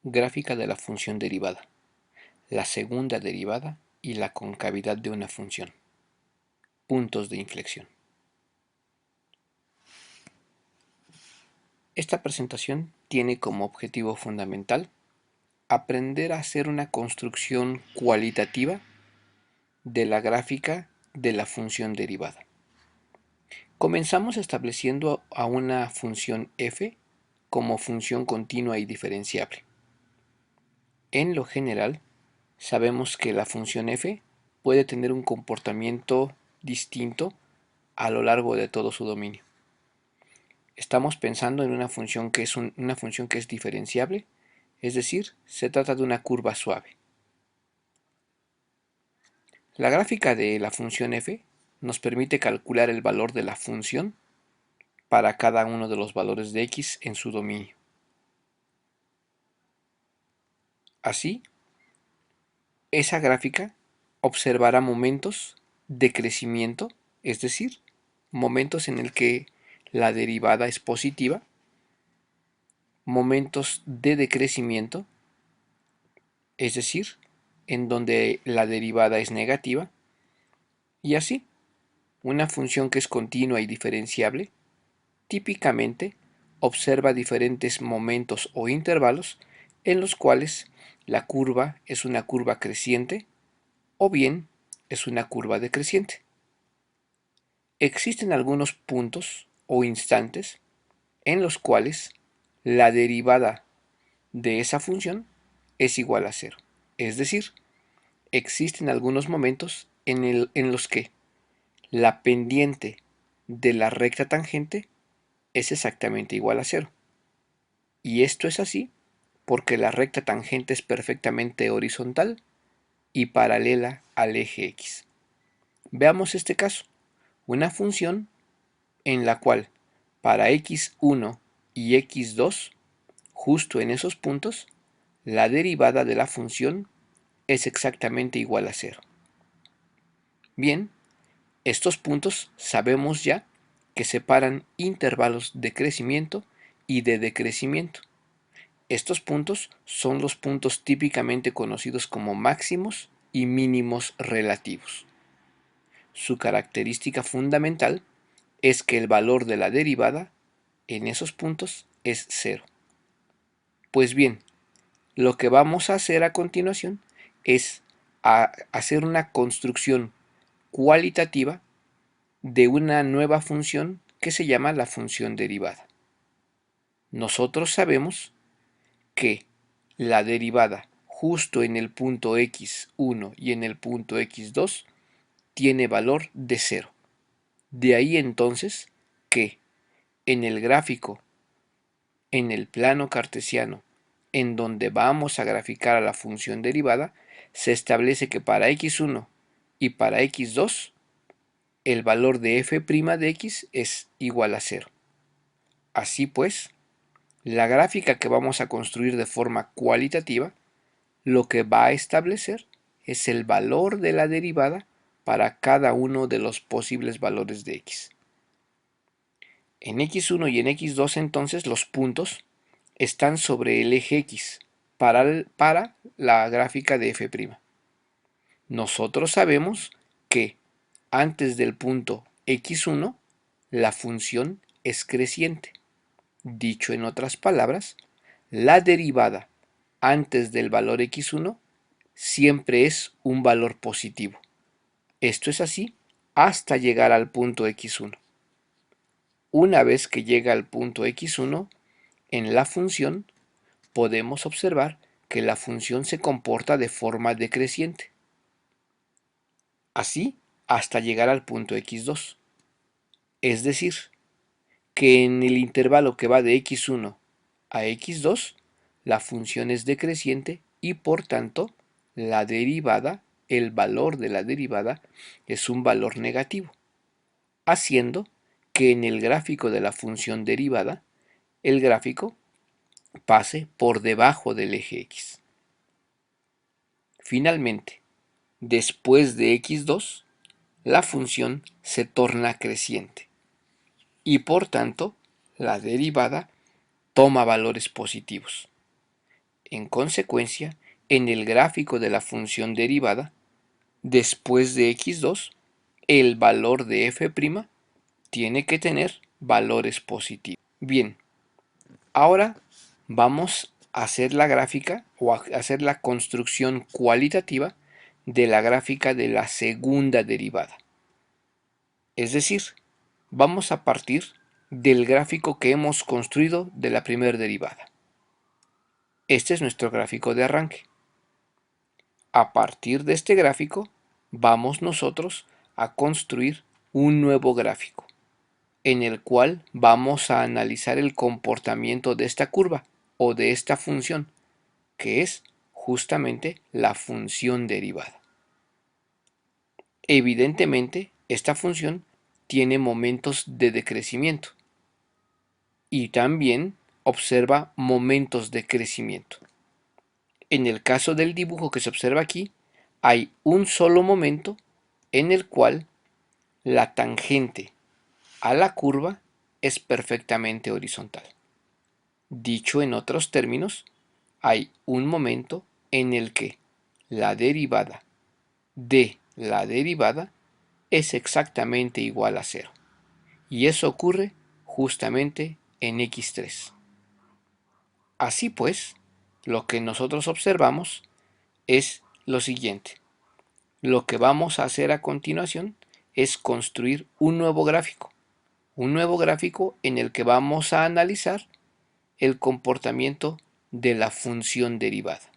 Gráfica de la función derivada, la segunda derivada y la concavidad de una función. Puntos de inflexión. Esta presentación tiene como objetivo fundamental aprender a hacer una construcción cualitativa de la gráfica de la función derivada. Comenzamos estableciendo a una función f como función continua y diferenciable. En lo general, sabemos que la función f puede tener un comportamiento distinto a lo largo de todo su dominio. Estamos pensando en una función que es una función que es diferenciable, es decir, se trata de una curva suave. La gráfica de la función f nos permite calcular el valor de la función para cada uno de los valores de x en su dominio. Así, esa gráfica observará momentos de crecimiento, es decir, momentos en el que la derivada es positiva, momentos de decrecimiento, es decir, en donde la derivada es negativa, y así, una función que es continua y diferenciable, típicamente observa diferentes momentos o intervalos en los cuales la curva es una curva creciente o bien es una curva decreciente. Existen algunos puntos o instantes en los cuales la derivada de esa función es igual a cero. Es decir, existen algunos momentos en los que la pendiente de la recta tangente es exactamente igual a cero. Y esto es así porque la recta tangente es perfectamente horizontal y paralela al eje x. Veamos este caso, una función en la cual para x1 y x2, justo en esos puntos, la derivada de la función es exactamente igual a cero. Bien, estos puntos sabemos ya que separan intervalos de crecimiento y de decrecimiento. Estos puntos son los puntos típicamente conocidos como máximos y mínimos relativos. Su característica fundamental es que el valor de la derivada en esos puntos es cero. Pues bien, lo que vamos a hacer a continuación es hacer una construcción cualitativa de una nueva función que se llama la función derivada. Nosotros sabemos que la derivada justo en el punto x1 y en el punto x2 tiene valor de cero. De ahí entonces que en el gráfico, en el plano cartesiano, en donde vamos a graficar a la función derivada, se establece que para x1 y para x2 el valor de f' de x es igual a cero. Así pues, la gráfica que vamos a construir de forma cualitativa lo que va a establecer es el valor de la derivada para cada uno de los posibles valores de x. En x1 y en x2 entonces los puntos están sobre el eje x para la gráfica de f'. Nosotros sabemos que antes del punto x1 la función es creciente. Dicho en otras palabras, la derivada antes del valor x1 siempre es un valor positivo. Esto es así hasta llegar al punto x1. Una vez que llega al punto x1, en la función podemos observar que la función se comporta de forma decreciente. Así hasta llegar al punto x2. Es decir, que en el intervalo que va de x1 a x2, la función es decreciente y por tanto la derivada, el valor de la derivada es un valor negativo, haciendo que en el gráfico de la función derivada, el gráfico pase por debajo del eje x. Finalmente, después de x2, la función se torna creciente y por tanto la derivada toma valores positivos. En consecuencia, en el gráfico de la función derivada, después de x2, el valor de f' tiene que tener valores positivos. Bien, ahora vamos a hacer la gráfica o a hacer la construcción cualitativa de la gráfica de la segunda derivada. Es decir, vamos a partir del gráfico que hemos construido de la primera derivada. Este es nuestro gráfico de arranque. A partir de este gráfico, vamos nosotros a construir un nuevo gráfico, en el cual vamos a analizar el comportamiento de esta curva o de esta función, que es justamente la función derivada. Evidentemente, esta función tiene momentos de decrecimiento y también observa momentos de crecimiento. En el caso del dibujo que se observa aquí, hay un solo momento en el cual la tangente a la curva es perfectamente horizontal. Dicho en otros términos, hay un momento en el que la derivada de la derivada es exactamente igual a 0. Y eso ocurre justamente en x3. Así pues, lo que nosotros observamos es lo siguiente. Lo que vamos a hacer a continuación es construir un nuevo gráfico en el que vamos a analizar el comportamiento de la función derivada.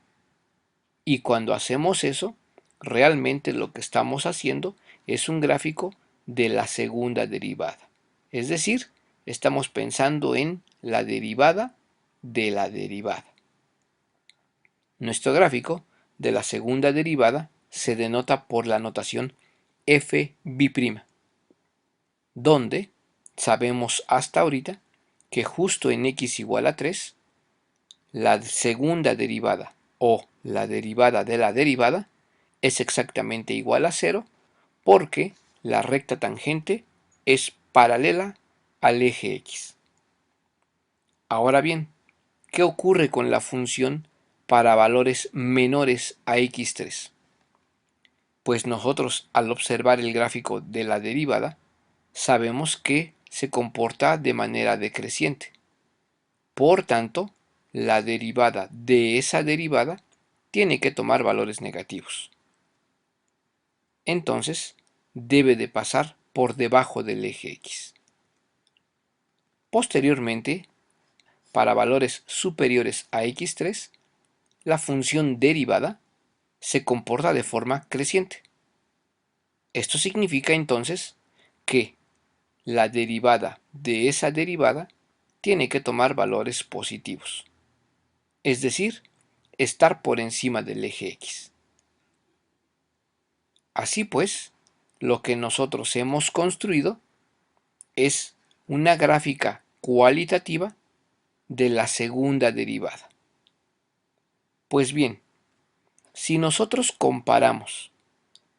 Y cuando hacemos eso, realmente lo que estamos haciendo es un gráfico de la segunda derivada. Es decir, estamos pensando en la derivada de la derivada. Nuestro gráfico de la segunda derivada se denota por la notación f', donde sabemos hasta ahorita que justo en x igual a 3, la segunda derivada o la derivada de la derivada es exactamente igual a 0 porque la recta tangente es paralela al eje x. Ahora bien, ¿qué ocurre con la función para valores menores a x3? Pues nosotros al observar el gráfico de la derivada sabemos que se comporta de manera decreciente. Por tanto, la derivada de esa derivada tiene que tomar valores negativos. Entonces, debe de pasar por debajo del eje x. Posteriormente, para valores superiores a x3, la función derivada se comporta de forma creciente. Esto significa entonces que la derivada de esa derivada tiene que tomar valores positivos, es decir, estar por encima del eje x. Así pues, lo que nosotros hemos construido es una gráfica cualitativa de la segunda derivada. Pues bien, si nosotros comparamos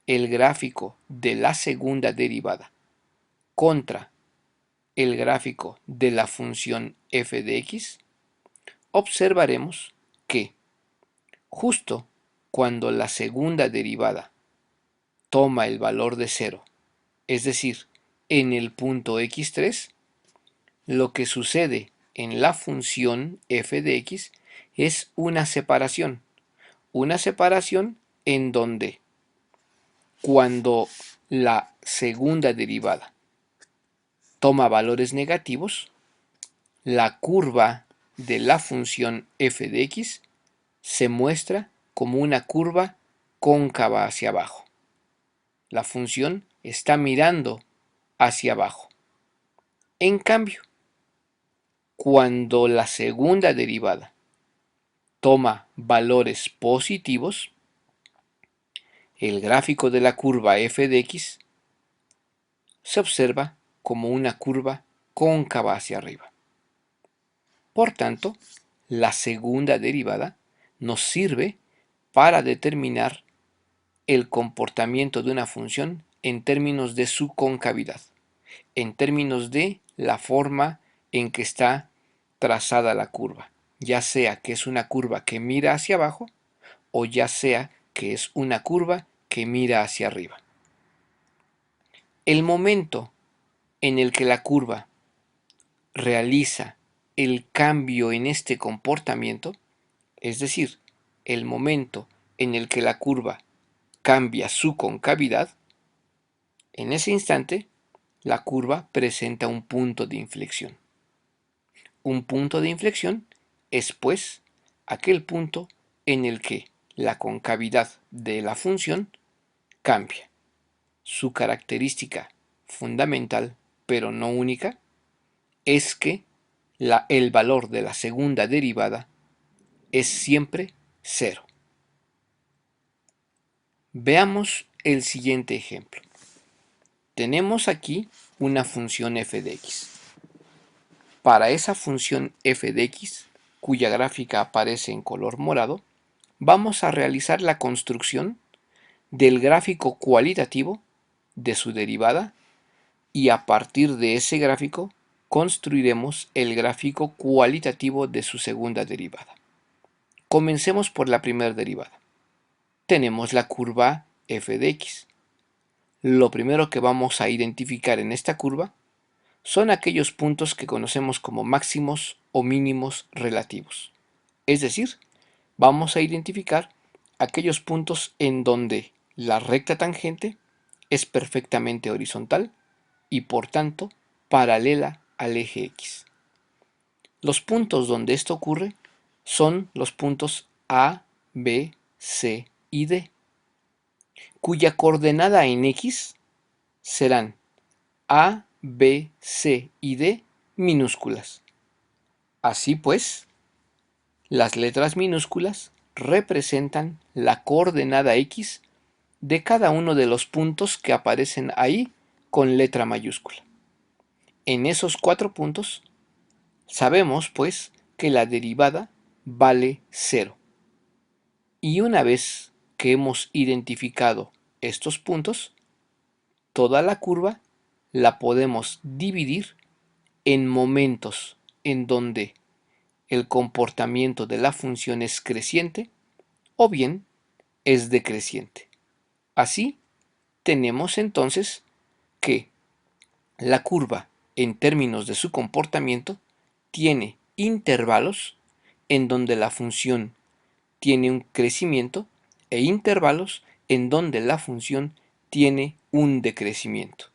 el gráfico de la segunda derivada contra el gráfico de la función f de x, observaremos que justo cuando la segunda derivada toma el valor de 0, es decir, en el punto x3, lo que sucede en la función f de x es una separación en donde cuando la segunda derivada toma valores negativos, la curva de la función f de x se muestra como una curva cóncava hacia abajo. La función está mirando hacia abajo. En cambio, cuando la segunda derivada toma valores positivos, el gráfico de la curva f de x se observa como una curva cóncava hacia arriba. Por tanto, la segunda derivada nos sirve para determinar el comportamiento de una función en términos de su concavidad, en términos de la forma en que está trazada la curva. ya sea que es una curva que mira hacia abajo o ya sea que es una curva que mira hacia arriba. El momento en el que la curva realiza el cambio en este comportamiento, es decir, el momento en el que la curva cambia su concavidad, en ese instante la curva presenta un punto de inflexión. Un punto de inflexión es, pues, aquel punto en el que la concavidad de la función cambia. Su característica fundamental, pero no única, es que el valor de la segunda derivada es siempre cero. Veamos el siguiente ejemplo. Tenemos aquí una función f de x. Para esa función f de x, cuya gráfica aparece en color morado, vamos a realizar la construcción del gráfico cualitativo de su derivada y a partir de ese gráfico construiremos el gráfico cualitativo de su segunda derivada. Comencemos por la primera derivada. Tenemos la curva f de x. Lo primero que vamos a identificar en esta curva son aquellos puntos que conocemos como máximos o mínimos relativos. Es decir, vamos a identificar aquellos puntos en donde la recta tangente es perfectamente horizontal y por tanto paralela al eje X. Los puntos donde esto ocurre son los puntos A, B, C y D, cuya coordenada en X serán A, B, C y D minúsculas. Así pues, las letras minúsculas representan la coordenada X de cada uno de los puntos que aparecen ahí con letra mayúscula. En esos 4 puntos sabemos, pues, que la derivada vale 0. Y una vez que hemos identificado estos puntos, toda la curva la podemos dividir en momentos en donde el comportamiento de la función es creciente o bien es decreciente. Así, tenemos entonces que la curva, en términos de su comportamiento, tiene intervalos en donde la función tiene un crecimiento e intervalos en donde la función tiene un decrecimiento.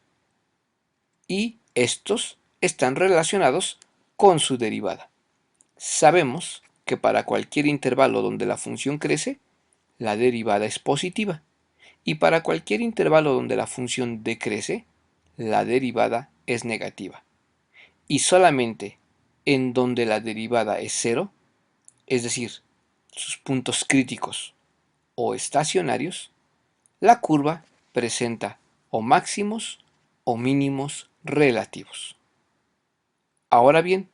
Y estos están relacionados con su derivada. Sabemos que para cualquier intervalo donde la función crece, la derivada es positiva. Y para cualquier intervalo donde la función decrece, la derivada es negativa. Y solamente en donde la derivada es cero, es decir, sus puntos críticos o estacionarios, la curva presenta o máximos o mínimos relativos. Ahora bien,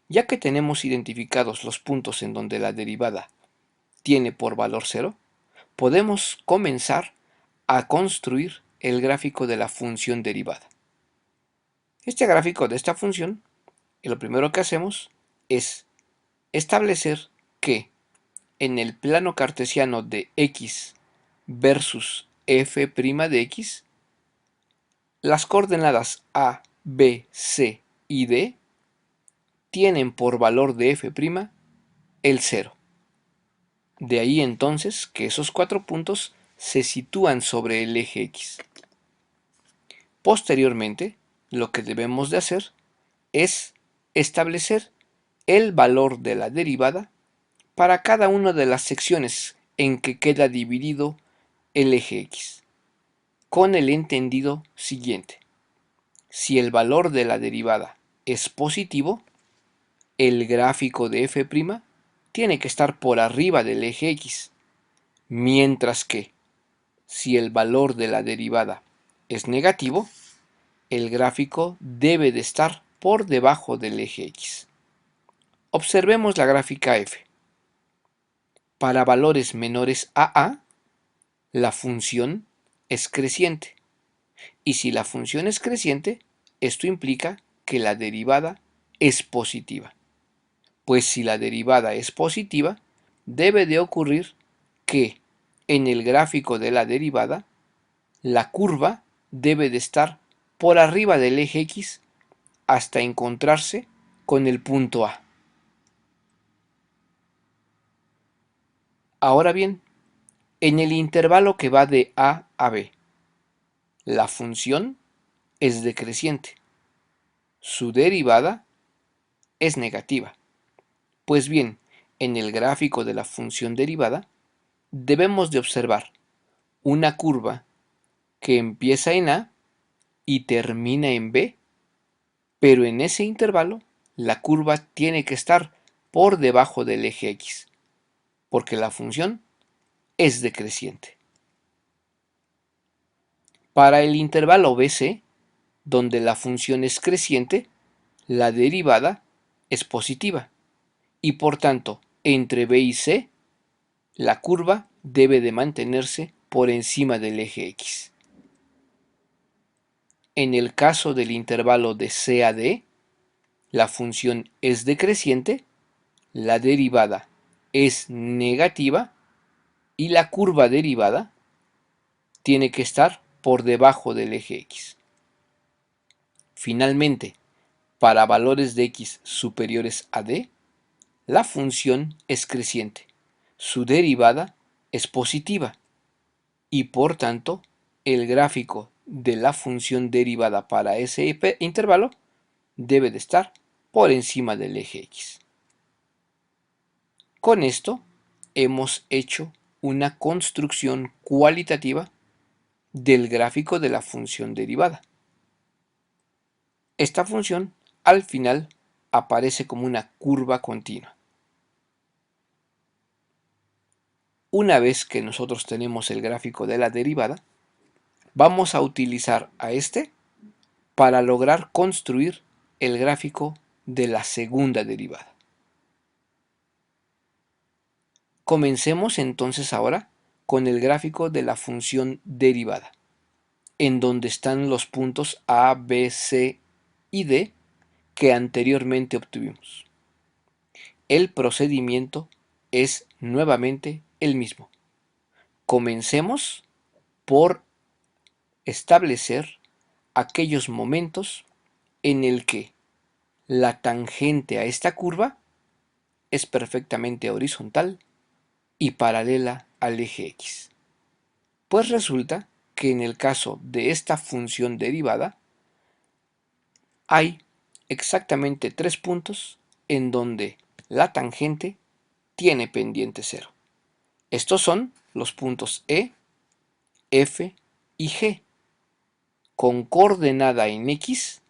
ya que tenemos identificados los puntos en donde la derivada tiene por valor cero, podemos comenzar a construir el gráfico de la función derivada. Este gráfico de esta función, lo primero que hacemos es establecer que en el plano cartesiano de x versus f' de x, las coordenadas a, b, c y d tienen por valor de f' el 0. De ahí entonces que esos 4 puntos se sitúan sobre el eje X. Posteriormente, lo que debemos de hacer es establecer el valor de la derivada para cada una de las secciones en que queda dividido el eje X, con el entendido siguiente. Si el valor de la derivada es positivo, el gráfico de f' tiene que estar por arriba del eje X, mientras que si el valor de la derivada es negativo, el gráfico debe de estar por debajo del eje X. Observemos la gráfica f. Para valores menores a, la función es creciente. Y si la función es creciente, esto implica que la derivada es positiva. Pues si la derivada es positiva, debe de ocurrir que en el gráfico de la derivada, la curva debe de estar por arriba del eje X hasta encontrarse con el punto A. Ahora bien, en el intervalo que va de A a B, la función es decreciente. Su derivada es negativa. Pues bien, en el gráfico de la función derivada, debemos de observar una curva que empieza en A y termina en B, pero en ese intervalo la curva tiene que estar por debajo del eje X, porque la función es decreciente. Para el intervalo BC, donde la función es creciente, la derivada es positiva y por tanto entre B y C la curva debe de mantenerse por encima del eje X. En el caso del intervalo de C a D, la función es decreciente, la derivada es negativa y la curva derivada tiene que estar por debajo del eje X. Finalmente, para valores de X superiores a D, la función es creciente, su derivada es positiva y por tanto el gráfico de la función derivada para ese intervalo debe de estar por encima del eje X. Con esto hemos hecho una construcción cualitativa del gráfico de la función derivada. Esta función al final aparece como una curva continua. Una vez que nosotros tenemos el gráfico de la derivada, vamos a utilizar a este para lograr construir el gráfico de la segunda derivada. Comencemos entonces ahora con el gráfico de la función derivada, en donde están los puntos A, B, C y D que anteriormente obtuvimos. El procedimiento es nuevamente el mismo. Comencemos por establecer aquellos momentos en el que la tangente a esta curva es perfectamente horizontal y paralela al eje X. Pues resulta que en el caso de esta función derivada hay exactamente 3 puntos en donde la tangente tiene pendiente cero. Estos son los puntos E, F y G, con coordenada en X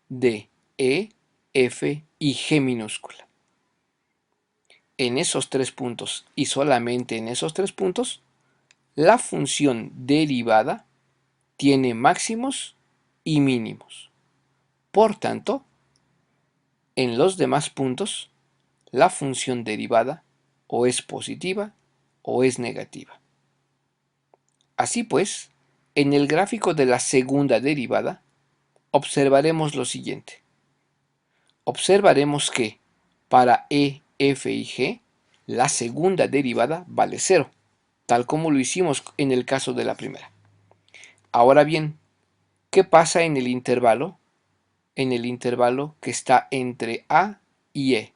de E, F y G minúscula. En esos 3 puntos y solamente en esos 3 puntos, la función derivada tiene máximos y mínimos. Por tanto, en los demás puntos, la función derivada o es positiva o es negativa. Así pues, en el gráfico de la segunda derivada, observaremos lo siguiente. Observaremos que para E, F y G, la segunda derivada vale 0, tal como lo hicimos en el caso de la primera. Ahora bien, ¿qué pasa en el intervalo? En el intervalo que está entre A y E.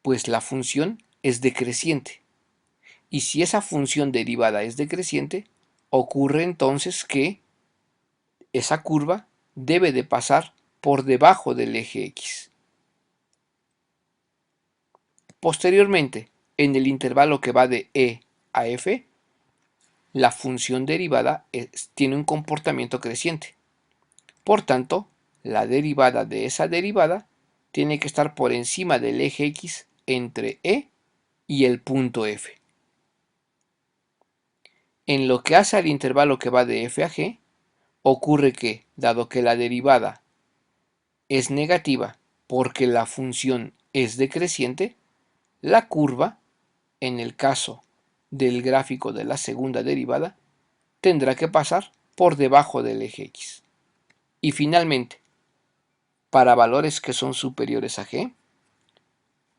Pues la función es decreciente. Y si esa función derivada es decreciente, ocurre entonces que esa curva debe de pasar por debajo del eje X. Posteriormente, en el intervalo que va de E a F, la función derivada tiene un comportamiento creciente. Por tanto, la derivada de esa derivada tiene que estar por encima del eje X entre E y el punto F. En lo que hace al intervalo que va de F a G, ocurre que, dado que la derivada es negativa porque la función es decreciente, la curva, en el caso del gráfico de la segunda derivada, tendrá que pasar por debajo del eje X. Y finalmente, para valores que son superiores a G,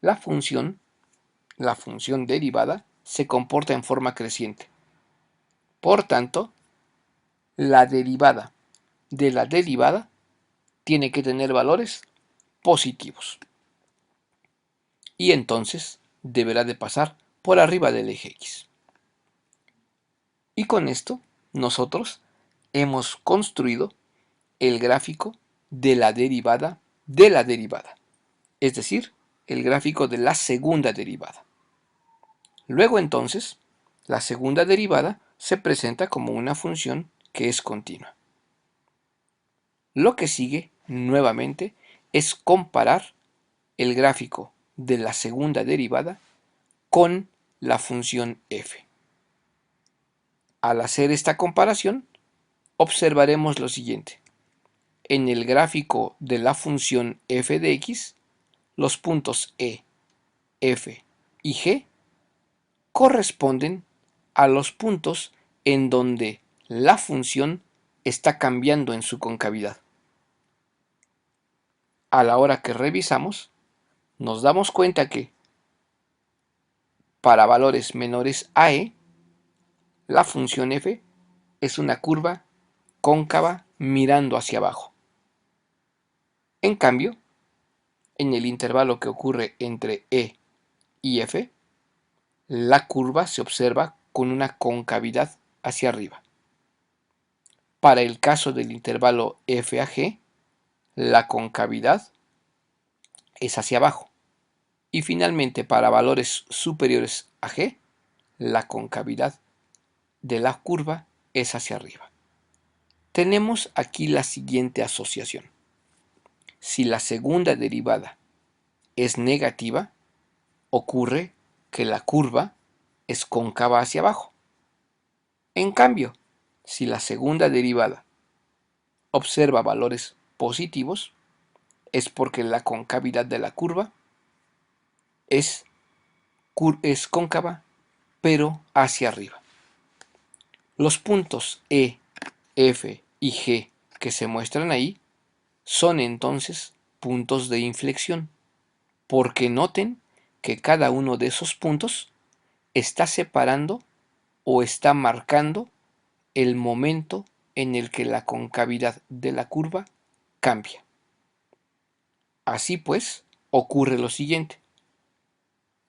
La función derivada se comporta en forma creciente. Por tanto, la derivada de la derivada tiene que tener valores positivos. Y entonces deberá de pasar por arriba del eje X. Y con esto nosotros hemos construido el gráfico de la derivada, es decir, el gráfico de la segunda derivada. Luego entonces, la segunda derivada se presenta como una función que es continua. Lo que sigue, nuevamente, es comparar el gráfico de la segunda derivada con la función f. Al hacer esta comparación, observaremos lo siguiente. En el gráfico de la función f de x, los puntos e, f y g corresponden a los puntos en donde la función está cambiando en su concavidad. A la hora que revisamos, nos damos cuenta que para valores menores a e, la función f es una curva cóncava mirando hacia abajo. En cambio, en el intervalo que ocurre entre e y f, la curva se observa con una concavidad hacia arriba. Para el caso del intervalo f a g, la concavidad es hacia abajo. Y finalmente, para valores superiores a g, la concavidad de la curva es hacia arriba. Tenemos aquí la siguiente asociación. Si la segunda derivada es negativa, ocurre que la curva es cóncava hacia abajo. En cambio, si la segunda derivada observa valores positivos, es porque la concavidad de la curva es cóncava, pero hacia arriba. Los puntos E, F y G que se muestran ahí son entonces puntos de inflexión, porque noten que cada uno de esos puntos está separando o está marcando el momento en el que la concavidad de la curva cambia. Así pues, ocurre lo siguiente.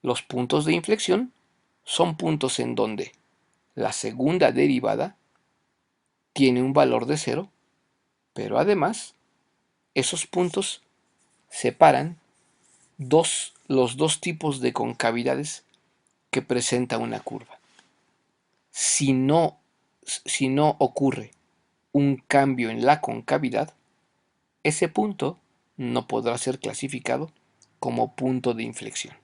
Los puntos de inflexión son puntos en donde la segunda derivada tiene un valor de 0, pero además esos puntos separan los dos tipos de concavidades que presenta una curva. Si no ocurre un cambio en la concavidad, ese punto no podrá ser clasificado como punto de inflexión.